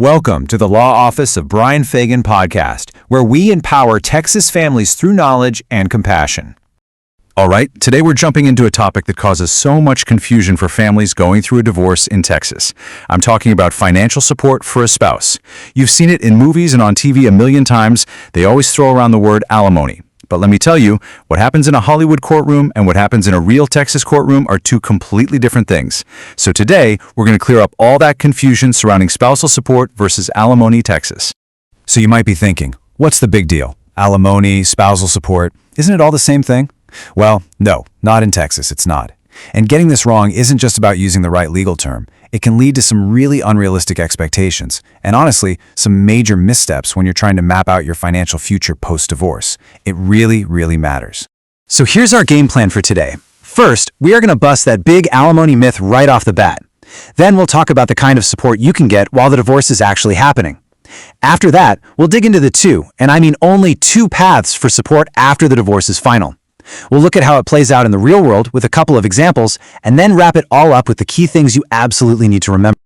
Welcome to the Law Office of Bryan Fagan podcast, where we empower Texas families through knowledge and compassion. All right, today we're jumping into a topic that causes so much confusion for families going through a divorce in Texas. I'm talking about financial support for a spouse. You've seen it in movies and on TV a million times. They always throw around the word alimony. But let me tell you, what happens in a Hollywood courtroom and what happens in a real Texas courtroom are two completely different things. So today, we're going to clear up all that confusion surrounding spousal support versus alimony, Texas. So you might be thinking, what's the big deal? Alimony, spousal support, isn't it all the same thing? Well, no, not in Texas, it's not. And getting this wrong isn't just about using the right legal term. It can lead to some really unrealistic expectations, and honestly, some major missteps when you're trying to map out your financial future post-divorce. It really, really matters. So here's our game plan for today. First, we are going to bust that big alimony myth right off the bat. Then we'll talk about the kind of support you can get while the divorce is actually happening. After that, we'll dig into the two, and I mean only two paths for support after the divorce is final. We'll look at how it plays out in the real world with a couple of examples, and then wrap it all up with the key things you absolutely need to remember.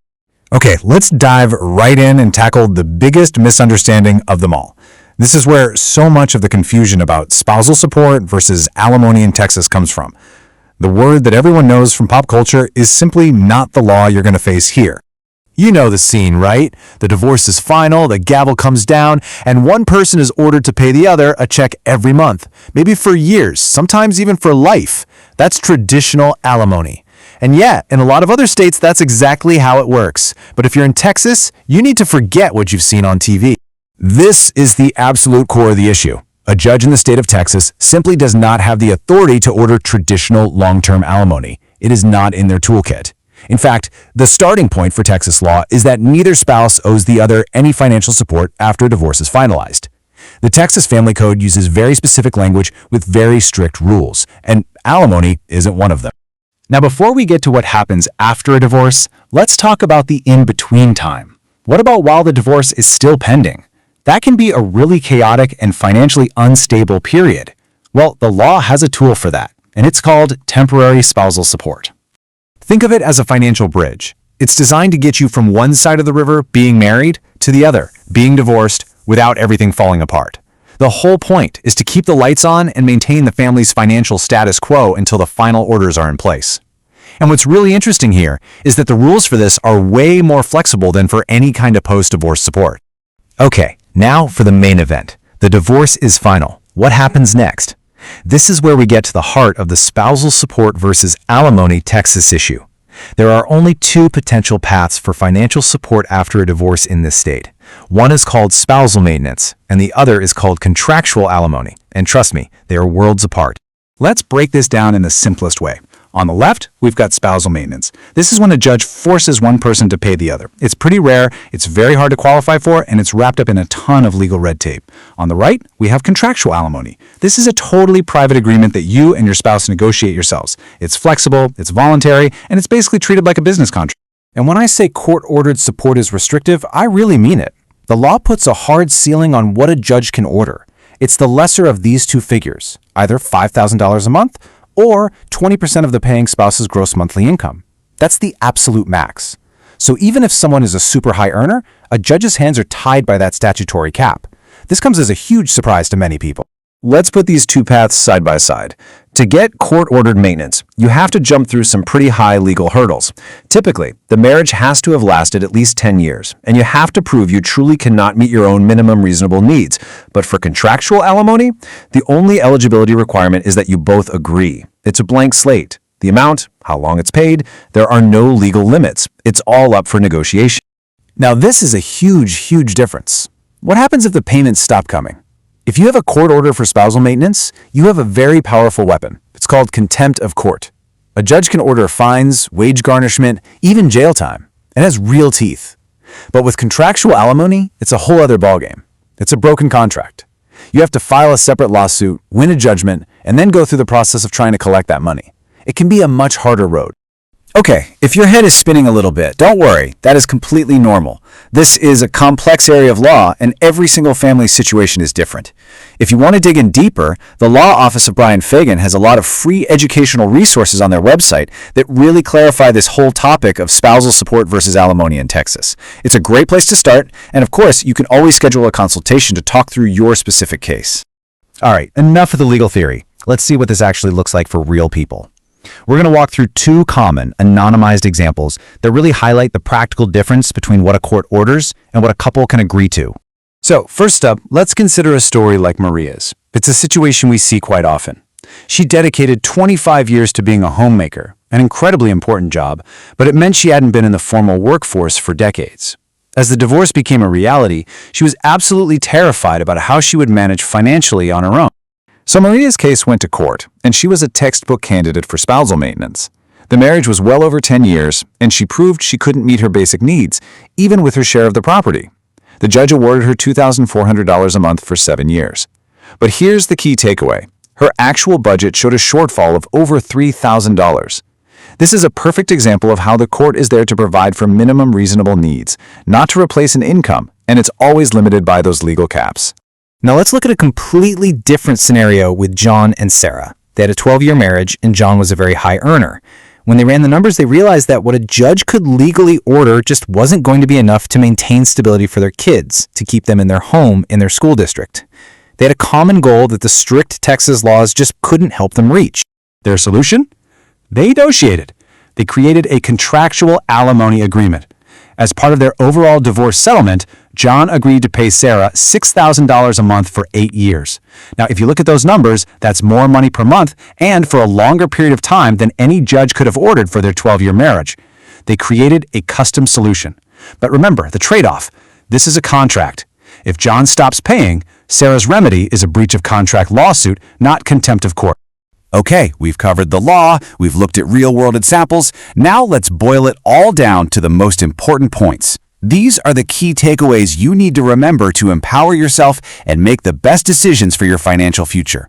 Okay, let's dive right in and tackle the biggest misunderstanding of them all. This is where so much of the confusion about spousal support versus alimony in Texas comes from. The word that everyone knows from pop culture is simply not the law you're going to face here. You know the scene, right? The divorce is final, the gavel comes down, and one person is ordered to pay the other a check every month, maybe for years, sometimes even for life. That's traditional alimony. And yeah, in a lot of other states, that's exactly how it works. But if you're in Texas, you need to forget what you've seen on TV. This is the absolute core of the issue. A judge in the state of Texas simply does not have the authority to order traditional long-term alimony. It is not in their toolkit. In fact, the starting point for Texas law is that neither spouse owes the other any financial support after a divorce is finalized. The Texas Family Code uses very specific language with very strict rules, and alimony isn't one of them. Now, before we get to what happens after a divorce, let's talk about the in-between time. What about while the divorce is still pending? That can be a really chaotic and financially unstable period. Well, the law has a tool for that, and it's called temporary spousal support. Think of it as a financial bridge. It's designed to get you from one side of the river, being married, to the other, being divorced, without everything falling apart. The whole point is to keep the lights on and maintain the family's financial status quo until the final orders are in place. And what's really interesting here is that the rules for this are way more flexible than for any kind of post-divorce support. Okay, now for the main event. The divorce is final. What happens next? This is where we get to the heart of the spousal support versus alimony Texas issue. There are only two potential paths for financial support after a divorce in this state. One is called spousal maintenance, and the other is called contractual alimony. And trust me, they are worlds apart. Let's break this down in the simplest way. On the left, we've got spousal maintenance. This is when a judge forces one person to pay the other. It's pretty rare, it's very hard to qualify for, and it's wrapped up in a ton of legal red tape. On the right, we have contractual alimony. This is a totally private agreement that you and your spouse negotiate yourselves. It's flexible, it's voluntary, and it's basically treated like a business contract. And when I say court-ordered support is restrictive, I really mean it. The law puts a hard ceiling on what a judge can order. It's the lesser of these two figures, either $5,000 a month or 20% of the paying spouse's gross monthly income. That's the absolute max. So even if someone is a super high earner, a judge's hands are tied by that statutory cap. This comes as a huge surprise to many people. Let's put these two paths side by side. To get court-ordered maintenance, you have to jump through some pretty high legal hurdles. Typically, the marriage has to have lasted at least 10 years, and you have to prove you truly cannot meet your own minimum reasonable needs. But for contractual alimony, the only eligibility requirement is that you both agree. It's a blank slate. The amount, how long it's paid, there are no legal limits. It's all up for negotiation. Now, this is a huge difference. What happens if the payments stop coming? If you have a court order for spousal maintenance, you have a very powerful weapon. It's called contempt of court. A judge can order fines, wage garnishment, even jail time. It has real teeth. But with contractual alimony, it's a whole other ballgame. It's a broken contract. You have to file a separate lawsuit, win a judgment, and then go through the process of trying to collect that money. It can be a much harder road. Okay, if your head is spinning a little bit, don't worry, that is completely normal. This is a complex area of law, and every single family's situation is different. If you want to dig in deeper, the Law Office of Bryan Fagan has a lot of free educational resources on their website that really clarify this whole topic of spousal support versus alimony in Texas. It's a great place to start, and of course, you can always schedule a consultation to talk through your specific case. All right, enough of the legal theory. Let's see what this actually looks like for real people. We're going to walk through two common, anonymized examples that really highlight the practical difference between what a court orders and what a couple can agree to. So, first up, let's consider a story like Maria's. It's a situation we see quite often. She dedicated 25 years to being a homemaker, an incredibly important job, but it meant she hadn't been in the formal workforce for decades. As the divorce became a reality, she was absolutely terrified about how she would manage financially on her own. So Maria's case went to court, and she was a textbook candidate for spousal maintenance. The marriage was well over 10 years, and she proved she couldn't meet her basic needs, even with her share of the property. The judge awarded her $2,400 a month for 7 years. But here's the key takeaway. Her actual budget showed a shortfall of over $3,000. This is a perfect example of how the court is there to provide for minimum reasonable needs, not to replace an income, and it's always limited by those legal caps. Now let's look at a completely different scenario with John and Sarah. They had a 12-year marriage, and John was a very high earner. When they ran the numbers, they realized that what a judge could legally order just wasn't going to be enough to maintain stability for their kids, to keep them in their home in their school district. They had a common goal that the strict Texas laws just couldn't help them reach. Their solution? They negotiated. They created a contractual alimony agreement. As part of their overall divorce settlement, John agreed to pay Sarah $6,000 a month for 8 years. Now, if you look at those numbers, that's more money per month and for a longer period of time than any judge could have ordered for their 12-year marriage. They created a custom solution. But remember, the trade-off. This is a contract. If John stops paying, Sarah's remedy is a breach of contract lawsuit, not contempt of court. Okay, we've covered the law, we've looked at real-world examples. Now let's boil it all down to the most important points. These are the key takeaways you need to remember to empower yourself and make the best decisions for your financial future.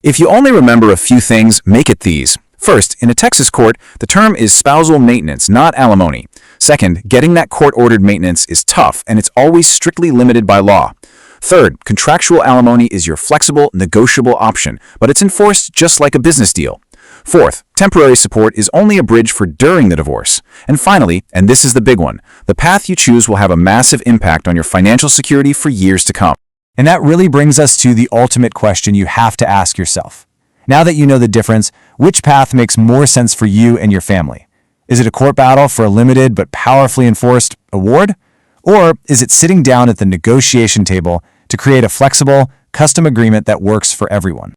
If you only remember a few things, make it these. First, in a Texas court, the term is spousal maintenance, not alimony. Second, getting that court-ordered maintenance is tough, and it's always strictly limited by law. Third, contractual alimony is your flexible, negotiable option, but it's enforced just like a business deal. Fourth, temporary support is only a bridge for during the divorce. And finally, and this is the big one, the path you choose will have a massive impact on your financial security for years to come. And that really brings us to the ultimate question you have to ask yourself. Now that you know the difference, which path makes more sense for you and your family? Is it a court battle for a limited but powerfully enforced award? Or is it sitting down at the negotiation table to create a flexible, custom agreement that works for everyone?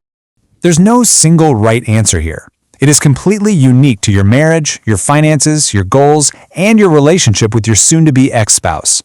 There's no single right answer here. It is completely unique to your marriage, your finances, your goals, and your relationship with your soon-to-be ex-spouse.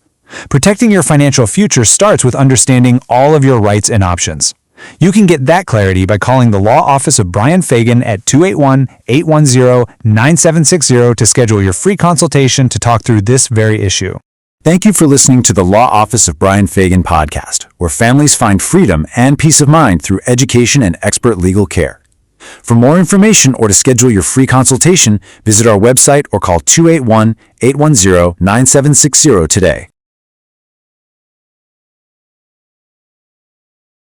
Protecting your financial future starts with understanding all of your rights and options. You can get that clarity by calling the Law Office of Bryan Fagan at 281-810-9760 to schedule your free consultation to talk through this very issue. Thank you for listening to the Law Office of Bryan Fagan podcast, where families find freedom and peace of mind through education and expert legal care. For more information or to schedule your free consultation, visit our website or call 281-810-9760 today.